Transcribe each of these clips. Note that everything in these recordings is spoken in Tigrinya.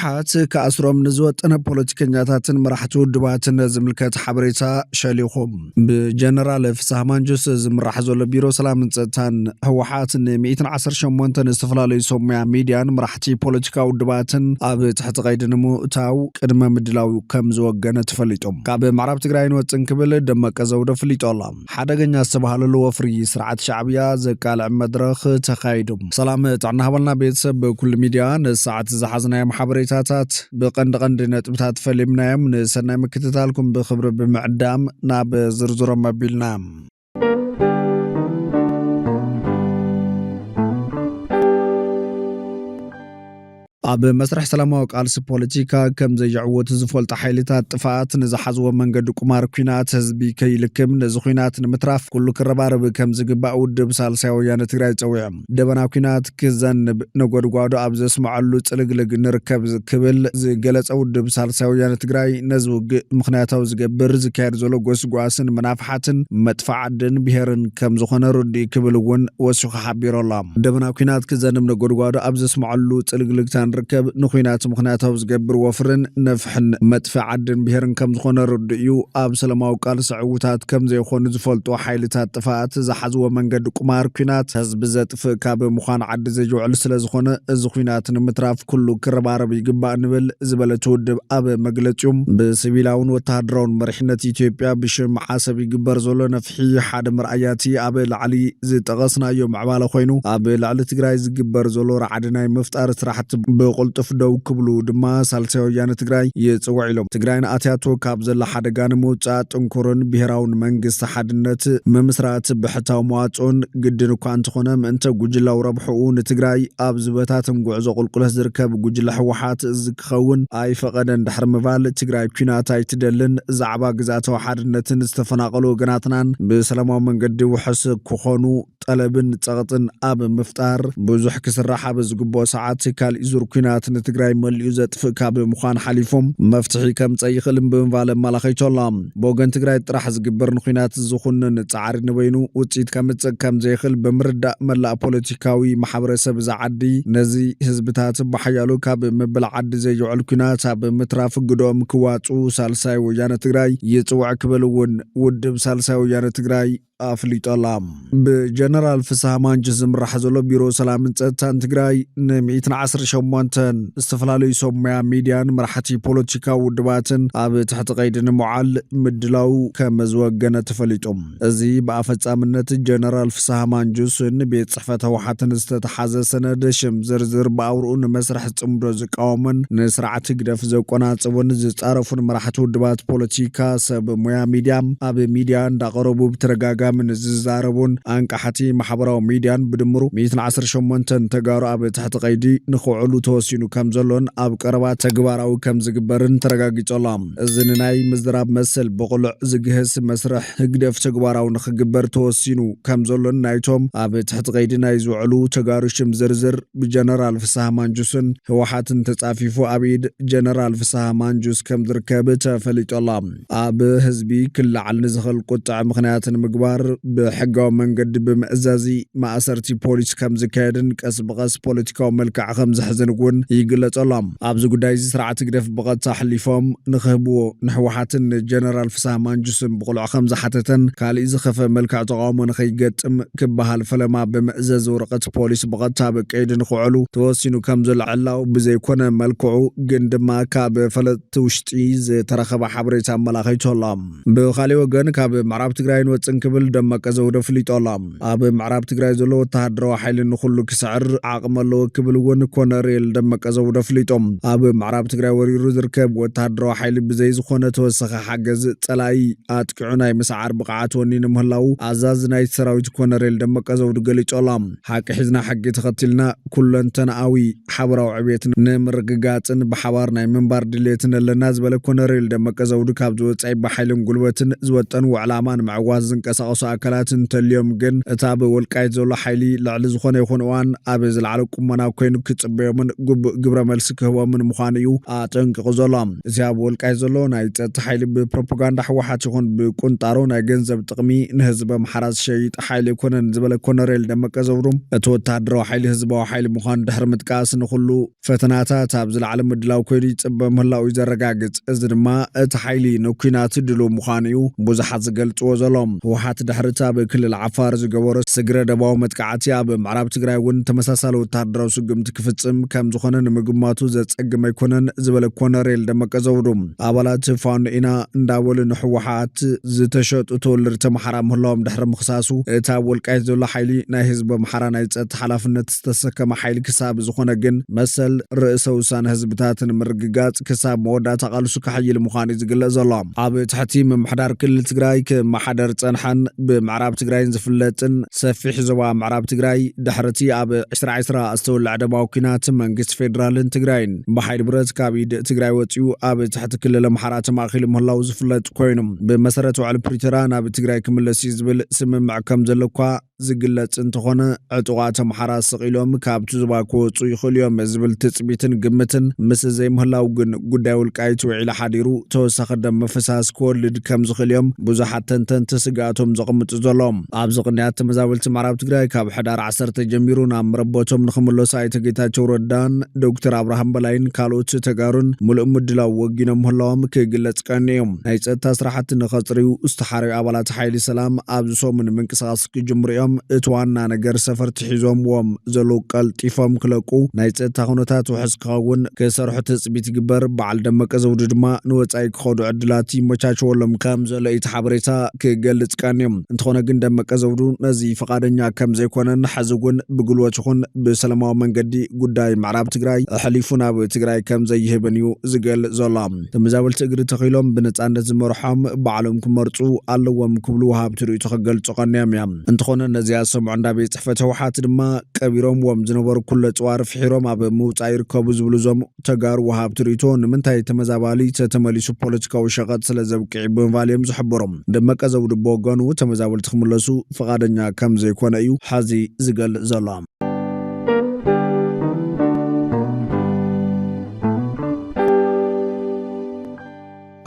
ህወሓት ከአስሮም ንዝወጠነ ፖለቲከኛታትን መራሕቲ ውድባትን ዝምልከት ሓበሬታ ሸሊኹም ብጀነራል ፍስሐ ማንጁስ ዝምራሕ ዘሎ ቢሮ ሰላምን ጸጥታን ህወሓት ን118 ዝተፈላለዩ ሶማያ ሚድያን መራሕቲ ፖለቲካ ውድባትን ኣብ ትሕቲ ቀይዲ ንምእታው ቅድመ ምድላው ከም ዝወገነ ተፈሊጦም ካብ ምዕራብ ትግራይ ንወፅን ክብል ደመቀ ዘውደ ፈሊጦላ ሓደገኛ ዝተባሃለሉ ወፍሪ ስርዓት ሻዕብያ ዘቃልዕ መድረኽ ተኻይዱ ሰላም ጥዕና ሃበልና ቤተሰብ በኩል ሚድያ ንሰዓት ዝሓዝናዮም ሓበሬታታት ብቐንዲ ነጥብታት ፈሊምናዮም ንሰናይ ምክትታልኩም ብኽብሪ ብምዕዳም ናብ ዝርዝሮም ኣቢልና ኣብ መስርሕ ሰላማዊ ቃልሲ ፖለቲካ ከም ዘየዕወት ዝፈልጣ ሓይልታት ጥፋት ንዝሓዝዎ መንገዲ ቁማር ኩናት ህዝቢ ከይልክም ነዚ ኩናት ንምትራፍ ኩሉ ክረባረብ ከም ዝግባእ ውድብ ሳልሳይ ወያነ ትግራይ ፀዊዖም ደበና ኩናት ክዘንብ ነጎድጓዶ ኣብ ዘስምዓሉ ፅልግልግ ንርከብ ክብል ዝገለፀ ውድብ ሳልሳይ ወያነ ትግራይ ነዚ ውግእ ምክንያታዊ ዝገብር ዝካየድ ዘሎ ጎስጓስን መናፍሓትን መጥፋዕ ዓድን ብሄርን ከም ዝኾነ ርድኢ ክብል እውን ወሲኹ ሓቢሮላ ደበና ኩናት ክዘንብ ነጎድጓዶ ኣብ ዘስምዓሉ ፅልግልግታን ركب نخوينات مخناتها وزقبر وفرن نفحن مدفع عدن بهرن كم زخون ردئيو أب سلما وقال سعوتات كم زي خون زفلت وحيلتات طفاءات زحزو من قد قمار كوينات هز بزت في كاب مخان عد زي جوعل سلازخون زخوينات نمتراف كله كرب عربي قبا نبل زبالة تودب أب مقلتيوم بسبيلاون وتهدرون مرحنة إثيوبيا بشم حاسبي قبر زولو نفحي حاد مرأياتي أب العلي زي تغصنا يوم عبالة خوينو أب العلي تقراي زي قبر زولو رعدنا مفتار سراحت بقلتف دو كبلو دما سالسي ويانا تقراي يتصوع لهم تقراين آتياتو كابزل حدقان موتات انكورن بهراون منقس حدنت ممسرات بحتاو مواتون قدنو كانتخونا منتا قجلا وربحوون تقراي آبزبتاتم قعزو قلقله زركب قجلا حوحات زكخون آي فقدن دحر مفال تقراي كيناتاي تدلن زعبا قزاتو حدنتن استفناقلو قناتنان بسلامو من قد وحس كخونو طلبن تغطن آب مفتار بزوح كسراحة بزقبو ساعات كال إزور كينات نتقراي مليو زتفق كاب مخان حليفهم مفتحي كم تأيخلن بمفالم ملاخي طولام بوغن تقراي تراح زقبر نخينات زخون نتعاري نبينو وتسيد كمتسق كم زيخل بمردة ملا بوليتيكاوي محابرسة بزعادي نزي حزبتات بحيالو كاب مبل عد زي جوعل كينات هاب مترافق قدوم كواتو سالساي ويانا تقراي يتوع كبلون ودب سالساي ويانا تقراي أفليت اللام بجنرال فسح مانجز مرحزولو بيرو سلام تان تقراي نميتنا عصر شومانتن استفلالو يسوميا ميديان مرحتي بوليتيكا ودباتن أب تحت قيدن معال مدلاو كمزوغن تفليتهم ازي بأفت امنت جنرال فسح مانجز نبيت صحفة وحاتن استتحازة سندشم زرزر باورون مسرح تمبرز قومن نسرعة قدف زوقنات ونزت عرفون مرحت ودبات بوليتيكا سب مويا ميديام أب ميديان داقربو بترقاقا من الزاربون أنكحتي محبراو ميديان بدمرو 118 تقارو أب تحت قيدي نخوعلو توسينو كمزلون أب قربات تقباراو كمزقبرن ترقاقي طولام الزنناي مزدراب مسل بقلع زقهس مسرح هقدف تقباراو نخقبر توسينو كمزلون نايتوم أب تحت قيدي نايزوعلو تقارو شمزرزر بجنرال فسح مانجوسن هواحاتن تتعفيفو أبيد جنرال فسح مانجوس كمدركب تفلي طولام أب هزبي كل على نزخل قطع مخنياتن مقبار بحقاو منقد بمأزازي ما أسرتي بوليس كم زكادن كاس بغاس بوليتيكاو ملكع خمز حزنقون يقلت اللام أبزو قدايزي سرعة قدف بغاد تحليفهم نخبو نحوحاتن جنرال فسح مانجوسن بقلع خمز حتتن كالي زخف ملكع تقاوم نخيقت كبها الفلما بمأزاز ورقة بوليس بغاد تابق ايدن خوعلو توسينو كمز العلاو بزيكون ملكعو قندما كاب فلت توشتيز ترخب حبريتا ملاخيتو اللام بخالي وقن كاب معراب تقراين واتسنكبل دمك زودة فليت اللام أب معراب تقراي زلو تهدرو حيل نخلو كسعر عقم اللو كبلون كونريل دمك زودة فليتهم أب معراب تقراي وريرو زركب وتهدرو حيل بزيز خونة توسخ حقز تلاي آتكعوناي مسعر بقعات ونين مهلاو عزاز نايت سراويت كونريل دمك زودة قليت اللام حاك حزنا حقي تخطلنا كلن تناوي حبراو عبيتنا نمرققاتن بحوارنا منبار دليتنا لناز بلا كونريل دمك زودة كابزو تعيب بحيلن قلوتن زوتن وعلامان معوازن كساق ዝተጠقሱ ኣካላት እንተልዮም ግን እታ ብወልቃይት ዘሎ ሓይሊ ልዕሊ ዝኾነ ይኹን እዋን ኣብ ዝለዓለ ቁመና ኮይኑ ክጽበዮምን ግብረ መልሲ ክህቦምን ምዃኑ እዩ ኣጠንቂቑ ዘሎ እዚ ኣብ ወልቃይት ዘሎ ናይ ጸጥታ ሓይሊ ብፕሮፓጋንዳ ሕወሓት ይኹን ብቁንጣሮ ናይ ገንዘብ ጥቕሚ ንህዝቢ ኣምሓራ ዝሸይጥ ሓይሊ ይኮነን ዝበለ ኮሎኔል ደመቀ ዘውዱ እቲ ወተሃደራዊ ሓይሊ ህዝባዊ ሓይሊ ምዃኑ ድሕሪ ምጥቃስ ንኹሉ ፈተናታት ኣብ ዝለዓለ ምድላው ኮይኑ ይጽበ ምህላው እዩ ዘረጋግጽ እዚ ድማ እቲ ሓይሊ ንኩናት ድሉው ምዃኑ እዩ ብዙሓት ዝገልጽዎ ዘሎም ህወሓት ድሕሪ ኣብ ክልል ዓፋር ዝገበሮ ስግረ ደባዊ መጥቃዕቲ ኣብ ምዕራብ ትግራይ እውን ተመሳሳሊ ወተሃደራዊ ስጉምቲ ክፍጽም ከም ዝኾነ ንምግማቱ ዘጸግም ኣይኮነን ዝበለ ኮሎኔል ደመቀ ዘውዱ ኣባላት ፋኖ ኢና እንዳበሉ ንሕወሓት ዝተሸጡ ተወለድቲ ኣምሓራ ምህላዎም ድሕሪ ምኽሳሱ እታ ወልቃይት ዘሎ ሓይሊ ናይ ህዝቢ ኣምሓራ ናይ ጸጥታ ሓላፍነት ዝተሰከመ ሓይሊ ክሳብ ዝኾነ ግን መሰል ርእሰ ውሳነ ህዝብታት ንምርግጋጽ ክሳብ መወዳእታ ቃልሱ ክሓይል ምዃኑ ዝግለጽ ዘሎ ኣብ ትሕቲ ምምሕዳር ክልል ትግራይ ከመሓደር ጸንሐን ብምዕራብ ትግራይን ዝፍለጥን ሰፊሕ ዞባ ምዕራብ ትግራይ ድሕርቲ ኣብ 2020 ዝተወልዐ ደባዊ ኩናት መንግስቲ ፌደራልን ትግራይን ብሓይሊ ብረት ካብ ኢድ ትግራይ ወፂኡ ኣብ ትሕቲ ክልል ኣምሓራ ተማኺሉ ምህላው ዝፍለጥ ኮይኑ ብመሰረት ውዕል ፕሪቶሪያ ናብ ትግራይ ክምለስ ዝብል ስምምዕ ከም ዘለኳ ዝግለጽ እንተኾነ ዕጡቓት ኣምሓራ ስቂሎም ካብቲ ዞባ ክወፁ ይኽእሉ እዮም ዝብል ትጽቢትን ግምትን ምስ ዘይምህላው ግን ጉዳይ ወልቃይት ውዒሉ ሓዲሩ ተወሳኺ ደም ምፍሳስ ክወልድ ከም ዝኽእል እዮም ብዙሓት ተንተንቲ ስጋኣቶም ዘቕምጡ ዘሎም ኣብዚ ቅንያት ተመዛበልቲ ምዕራብ ትግራይ ካብ ሕዳር 10 ጀሚሩ ናብ መረበቶም ንኽምለሱ ኣይተ ጌታቸው ረዳን ዶክተር ኣብርሃም በላይን ካልኦት ተጋሩን ሙሉእ ምድላው ወጊኖም ምህላዎም ክግለጽ ቀኒ እዮም ናይ ጸጥታ ስራሕቲ ንኸጽርዩ ዝተሓረዩ ኣባላት ሓይሊ ሰላም ኣብዚ ሰሙን ምንቅስቓስ ክጅምሩ እዮም እቲ ዋና ነገር ሰፈርቲ ሒዞምዎም ዘለዉ ቀልጢፎም ክለቁ ናይ ጸጥታ ኩነታት ውሕስ ክኸውን ክሰርሑ ትጽቢት ይግበር በዓል ደመቀ ዘውዱ ድማ ንወጻኢ ክኸዱ ዕድላት ይመቻችወሎም ከም ዘሎ እቲ ሓበሬታ ክገልጽ ቀኒ እዮም እንተኾነ ግን ደመቀ ዘውዱ ነዚ ፈቃደኛ ከም ዘይኮነን ሕዚ እውን ብጉልበት ይኹን ብሰላማዊ መንገዲ ጉዳይ ምዕራብ ትግራይ ኣሕሊፉ ናብ ትግራይ ከም ዘይህብን እዩ ዝገልጽ ዘሎ ተመዛበልቲ እግሪ ተኺሎም ብነጻነት ዝመርሖም ባዕሎም ክመርጹ ኣለዎም ክብሉ ወሃብቲ ርእይቶ ክገልጹ ቀኒዮም እዮም እንተኾነ ነዚያ ሰምዑ እንዳ ቤት ጽሕፈት ህወሓት ድማ ቀቢሮምዎም ዝነበሩ ኩለ ጽዋር ፍሒሮም ኣብ ምውጻእ ይርከቡ ዝብሉ ዞም ተጋሩ ወሃብቲ ርእይቶ ንምንታይ ተመዛባሊ ተመሊሱ ፖለቲካዊ ሸቐጥ ስለ ዘብቅዕ ብምባል እዮም ዝሕብሮም ደመቀ ዘውዱ ብወገኑ ተመዛበልቲ ክምለሱ ፈቃደኛ ከም ዘይኮነ እዩ ሓዚ ዝገልጽ ዘሎ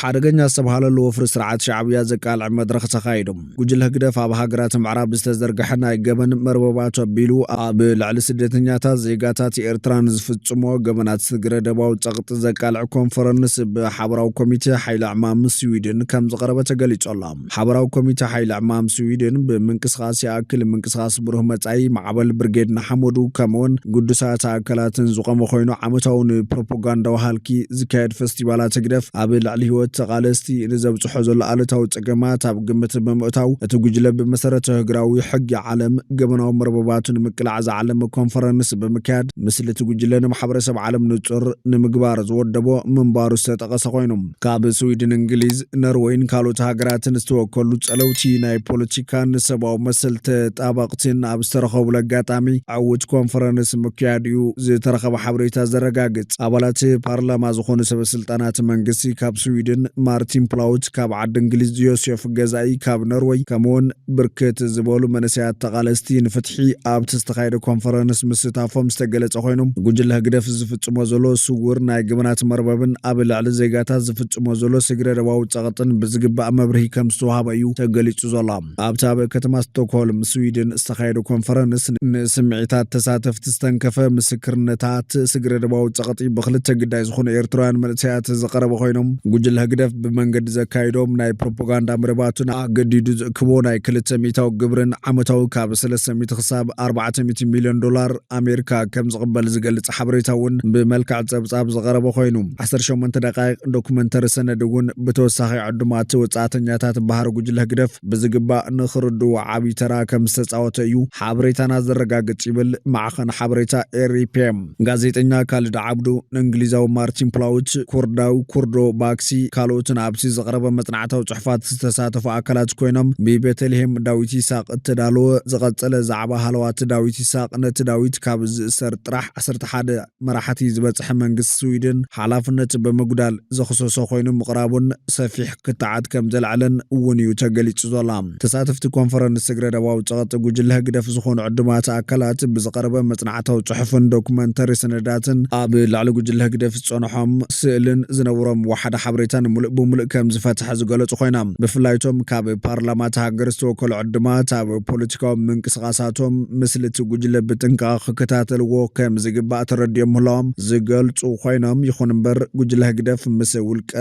ሓደገኛ ዝተባሃለሉ ወፍሪ ስርዓት ሻዕብያ ዘቃልዕ መድረኽ ተኻይዱ ጉጅለ ህግደፍ ኣብ ሃገራት ምዕራብ ዝተዘርግሐ ናይ ገበን መርበባት ኣቢሉ ኣብ ልዕሊ ስደተኛታት ዜጋታት ኤርትራን ዝፍጽሞ ገበናት ትግረ ደባዊ ጸቕጢ ዘቃልዕ ኮንፈረንስ ብሓበራዊ ኮሚቴ ሓይሊ ዕማም ስዊድን ከም ዝቐረበ ተገሊጹ ኣሎ ሓበራዊ ኮሚቴ ሓይሊ ዕማም ስዊድን ብምንቅስቓስ ይኣክል ምንቅስቓስ ብሩህ መጻኢ ማዕበል ብርጌድ ንሓመዱ ከምኡውን ጉዱሳት ኣካላትን ዝቖመ ኮይኑ ዓመታውን ፕሮፓጋንዳዊ ሃልኪ ዝካየድ ፌስቲቫላት ህግደፍ ኣብ ልዕሊ ህይወት ተቃለስቲ ንዘብጽሖ ዘሎ ኣለታዊ ጸገማት ኣብ ግምት ብምእታው እቲ ጉጅለ ብመሰረተ ህግራዊ ሕጊ ዓለም ገበናዊ መርበባቱን ምቅላዕ ዝዓለመ ኮንፈረንስ ብምክያድ ምስሊ እቲ ጉጅለ ንማሕበረሰብ ዓለም ንጹር ንምግባር ዝወደቦ ምንባሩ ዝተጠቐሰ ኮይኑ ካብ ስዊድን እንግሊዝ ኖርዌይን ካልኦት ሃገራትን ዝተወከሉ ጸለውቲ ናይ ፖለቲካን ሰብኣዊ መሰል ተጣበቕትን ኣብ ዝተረኸቡሉ ኣጋጣሚ ዓውት ኮንፈረንስ ምክያድ እዩ ዝተረኸበ ሓበሬታ ዘረጋግጽ ኣባላት ፓርላማ ዝኾኑ ሰበስልጣናት መንግስቲ ካብ ስዊድን ማርቲን ፕላውት ካብ ዓዲ እንግሊዝ ዮሴፍ ገዛኢ ካብ ኖርዌይ ከምኡውን ብርክት ዝበሉ መንእሰያት ተቃለስቲ ንፍትሒ ኣብ ዝተኻየደ ኮንፈረንስ ምስታፎም ዝተገለጸ ኮይኑ ጉጅለ ህግደፍ ዝፍጽሞ ዘሎ ስውር ናይ ገበናት መርበብን ኣብ ልዕሊ ዜጋታት ዝፍጽሞ ዘሎ ስግረ ደባዊ ጸቕጥን ብዝግባእ መብርሂ ከም ዝተዋሃበ እዩ ተገሊጹ ዘሎ ኣብታ ከተማ ስቶክሆልም ስዊድን ዝተኻየደ ኮንፈረንስ ንስምዒታት ተሳተፍቲ ዝተንከፈ ምስክርነታት ስግረ ደባዊ ጸቕጢ ብክልተ ግዳይ ዝኾኑ ኤርትራውያን መንእሰያት ዝቐረበ ኮይኖም ጉጅለ ህግደፍ ብመንገዲ ዘካይዶም ናይ ፕሮፓጋንዳ መርባቱን ኣገዲዱ ዝእክቦ ናይ 200 ግብርን ዓመታዊ ካብ 300 ክሳብ 400 ሚልዮን ዶላር ኣሜሪካ ከም ዝቕበል ዝገልጽ ሓበሬታ እውን ብመልክዕ ጸብጻብ ዝቐረበ ኮይኑ 18 ደቂቕ ዶኩመንተሪ ሰነድ እውን ብተወሳኺ ዕዱማት ወጻእተኛታት ባህር ጉጅለ ህግደፍ ብዝግባእ ንኽርድኡ ዓብይ ተራ ከም ዝተጻወተ እዩ ሓበሬታና ዘረጋግጽ ይብል ማዕኸን ሓበሬታ ኤሪፒኤም ጋዜጠኛ ካልድ ዓብዱ ንእንግሊዛዊ ማርቲን ፕላውት ኩርዳዊ ኩርዶ ባክሲ ካልኦትን ኣብቲ ዝቐረበ መጽናዕታዊ ጽሑፋት ዝተሳተፉ ኣካላት ኮይኖም ብቤተልሔም ዳዊት ይስሐቅ እተዳለወ ዝቐጸለ ዛዕባ ሃለዋት ዳዊት ይስሐቅ ነቲ ዳዊት ካብ ዝእሰር ጥራሕ 11 መራሕቲ ዝበጽሐ መንግስቲ ስዊድን ሓላፍነት ብምጉዳል ዘኽሰሶ ኮይኑ ምቕራቡን ሰፊሕ ክትዓት ከም ዘለዓለን እውን እዩ ተገሊጹ ዘሎ። ተሳተፍቲ ኮንፈረንስ ትግረ ደባዊ ጸቕጢ ጉጅለ ህግደፍ ዝኾኑ ዕድማት ኣካላት ብዝቐረበ መጽናዕታዊ ጽሑፍን ዶኩመንተሪ ሰነዳትን ኣብ ላዕሊ ጉጅለ ህግደፍ ዝጸንሖም ስእልን ዝነብሮም ዋሓደ ሓበሬታን ሙሉእ ብምሉእ ከም ዝፈትሐ ዝገለጹ ኮይኖም ብፍላይቶም ካብ ፓርላማት ሃገር ዝተወከሉ ዕድማት ኣብ ፖለቲካዊ ምንቅስቓሳቶም ምስሊ እቲ ጉጅለ ብጥንቃቐ ክከታተልዎ ከም ዝግባእ ተረዲኦም ምህላዎም ዝገልጹ ኮይኖም ይኹን እምበር ጉጅለ ህግደፍ ምስ ውልቀ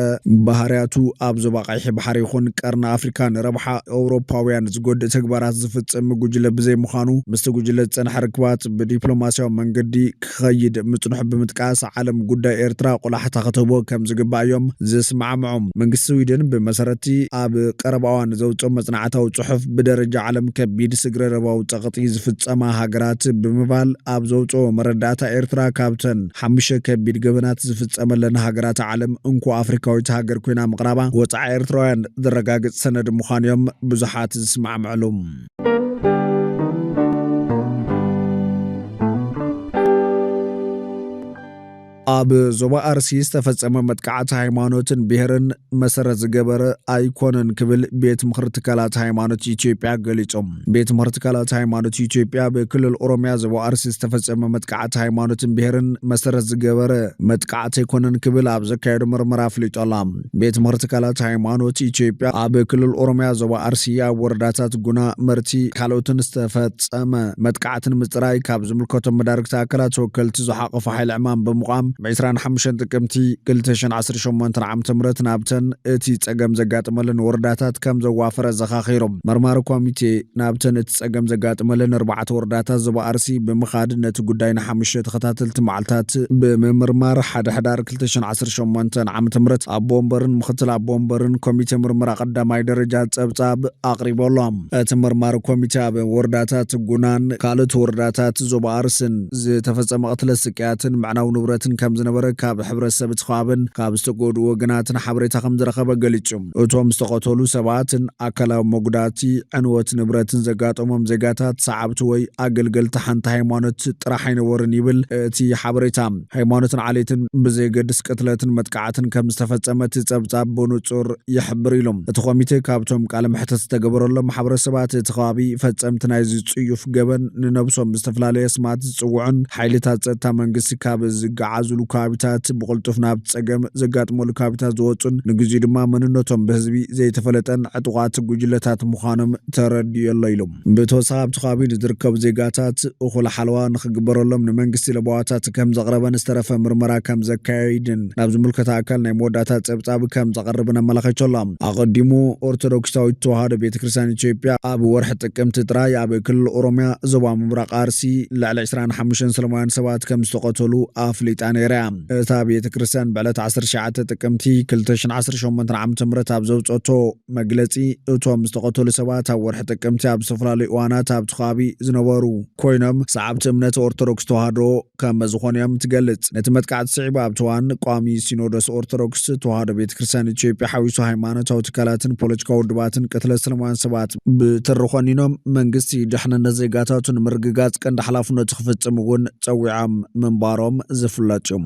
ባህርያቱ ኣብ ዞባ ቀይሕ ባሕሪ ይኹን ቀርኒ ኣፍሪካ ንረብሓ ኣውሮፓውያን ዝጎድእ ተግባራት ዝፍጽም ጉጅለ ብዘይምዃኑ ምስቲ ጉጅለ ዝጸንሐ ርክባት ብዲፕሎማስያዊ መንገዲ ክኸይድ ምጽኑሕ ብምጥቃስ ዓለም ጉዳይ ኤርትራ ቆላሕታ ክትህቦ ከም ዝግባእ እዮም ዝስማዕምዖም። መንግስቲ ስዊድን ብመሰረቲ ኣብ ቀረባዋን ዘውፅኦ መጽናዕታዊ ጽሑፍ ብደረጃ ዓለም ከቢድ ስግረ ረባዊ ጸቕጢ ዝፍጸማ ሃገራት ብምባል ኣብ ዘውፅኦ መረዳእታ ኤርትራ ካብተን 5 ከቢድ ገበናት ዝፍጸመለን ሃገራት ዓለም እንኳ ኣፍሪካዊት ሃገር ኮይና ምቕራባ ወፃኢ ኤርትራውያን ዝረጋግጽ ሰነድ ምዃኑ እዮም ብዙሓት ዝስማዕምዕሉ። ኣብ ዞባ ኣርሲ ዝተፈጸመ መጥቃዕቲ ሃይማኖትን ብሔርን መሰረት ዝገበረ ኣይኮነን ክብል ቤት ምኽሪ ትካላት ሃይማኖት ኢትዮጵያ ገሊጾም። ቤት ምኽሪ ትካላት ሃይማኖት ኢትዮጵያ ብክልል ኦሮሚያ ዞባ ኣርሲ ዝተፈጸመ መጥቃዕቲ ሃይማኖትን ብሔርን መሰረት ዝገበረ መጥቃዕቲ ኣይኮነን ክብል ኣብ ዘካየዱ ምርመራ ኣፍሊጦላ። ቤት ምኽሪ ትካላት ሃይማኖት ኢትዮጵያ ኣብ ክልል ኦሮሚያ ዞባ ኣርሲ ኣብ ወረዳታት ጉና፣ መርቲ ካልኦትን ዝተፈጸመ መጥቃዕትን ምጽራይ ካብ ዝምልከቶም መዳርግቲ ኣካላት ተወከልቲ ዝሓቐፉ ሓይሊ ዕማም ብምቋም ብ25 ጥቅምቲ 2018 ዓ.ም ናብተን እቲ ጸገም ዘጋጥመለን ወረዳታት ከም ዘዋፈረ ዘኻኺሮም። መርማሪ ኮሚቴ ናብተን እቲ ጸገም ዘጋጥመለን 4 ወረዳታት ዞባ ኣርሲ ብምኻድ ነቲ ጉዳይ ን5 ተኸታተልቲ መዓልታት ብምምርማር 1 ሕዳር 2018 ዓ.ም ኣቦ ወንበርን ምክትል ኣቦ ወንበርን ኮሚቴ ምርመራ ቀዳማይ ደረጃ ጸብጻብ ኣቕሪቦሎም። እቲ መርማሪ ኮሚቴ ኣብ ወረዳታት ጉናን ካልኦት ወረዳታት ዞባ ኣርስን ዝተፈጸመ ቅትለት ስቅያትን ምዕናዊ ንብረትን ከም ዝነበረ ካብ ሕብረተሰብ ተኻብን ካብ ዝተጎድኡ ወገናትን ሓበሬታ ከም ዝረኸበ ገሊጹ። እቶም ዝተቐተሉ ሰባትን ኣካላዊ መጉዳእቲ ዕንወት ንብረትን ዘጋጠሞም ዜጋታት ሰዓብቲ ወይ ኣገልገልቲ ሓንቲ ሃይማኖት ጥራሕ ኣይነበሩን ይብል እቲ ሓበሬታ። ሃይማኖትን ዓሌትን ብዘይገድስ ቅትለትን መጥቃዕትን ከም ዝተፈጸመ እቲ ጸብጻብ ብንጹር ይሕብር ኢሎም። እቲ ኮሚቴ ካብቶም ቃለ መሕተት ዝተገበረሎም ማሕበረሰባት እቲ ከባቢ ፈጸምቲ ናይ ዝጽዩፍ ገበን ንነብሶም ዝተፈላለየ ስማት ዝጽውዑን ሓይልታት ጸጥታ መንግስቲ ካብ ዝገዓዝሉ ከባቢታት ብቕልጡፍ ናብቲ ጸገም ዘጋጥመሉ ከባቢታት ዝወጹን ንግዜ ድማ መንነቶም ብህዝቢ ዘይተፈለጠን ዕጡቓት ጉጅለታት ምዃኖም ተረዲየሎ ኢሎም። ብተወሳኺ ኣብቲ ከባቢ ንዝርከቡ ዜጋታት እኹል ሓለዋ ንኽግበረሎም ንመንግስቲ ለባዋታት ከም ዘቕረበን ዝተረፈ ምርመራ ከም ዘካይድን ናብ ዝምልከታ ኣካል ናይ መወዳእታ ጸብጻብ ከም ዘቐርብን ኣመላኺቶሎ። ኣቐዲሙ ኦርቶዶክሳዊት ተዋህዶ ቤተክርስትያን ኢትዮጵያ ኣብ ወርሒ ጥቅምቲ ጥራይ ኣብ ክልል ኦሮሚያ ዞባ ምብራቕ ኣርሲ ልዕሊ 25 ሰላማውያን ሰባት ከም ዝተቐተሉ ኣፍሊጣ ነይራ። እታ ቤተክርስትያን ብዕለት 19 ጥቅምቲ 2018 ዓ.ም ኣብ ዘውፀቶ መግለጺ እቶም ዝተቐተሉ ሰባት ኣብ ወርሒ ጥቅምቲ ኣብ ዝተፈላለዩ እዋናት ኣብቲ ከባቢ ዝነበሩ ኮይኖም ሰዓብቲ እምነት ኦርቶዶክስ ተዋህዶ ከም ዝኾኑ እዮም ትገልጽ። ነቲ መጥቃዕቲ ስዒቡ ኣብቲ እዋን ቋሚ ሲኖዶስ ኦርቶዶክስ ተዋህዶ ቤተክርስትያን ኢትዮጵያ ሓዊሱ ሃይማኖታዊ ትካላትን ፖለቲካዊ ውድባትን ቅትለት ሰላማውያን ሰባት ብትርኾኒኖም መንግስቲ ድሕንነት ዜጋታቱን ምርግጋጽ ቀንዲ ሓላፍነቱ ክፍጽም እውን ጸዊዖም ምንባሮም ዝፍለጥ እዩ።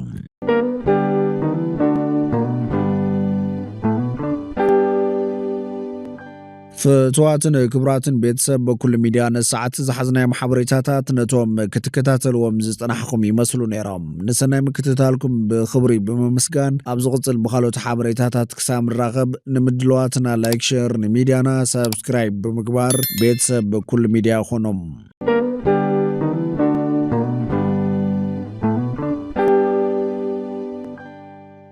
ፍትዋትን ክብራትን ቤተሰብ በኩል ሚድያ ነሰዓት ዝሓዝናይ ማሕበሬታታት ነቶም ክትከታተልዎም ዝጸናሕኩም ይመስሉ ነይሮም። ንሰናይ ምክትታልኩም ብኽብሪ ብምስጋን ኣብ ዝቕጽል ብኻልኦት ሓበሬታታት ክሳብ ንራኸብ ንምድለዋትና ላይክ ሼር ንሚድያና ሰብስክራይብ ብምግባር ቤተሰብ በኩል ሚድያ ኾኖም።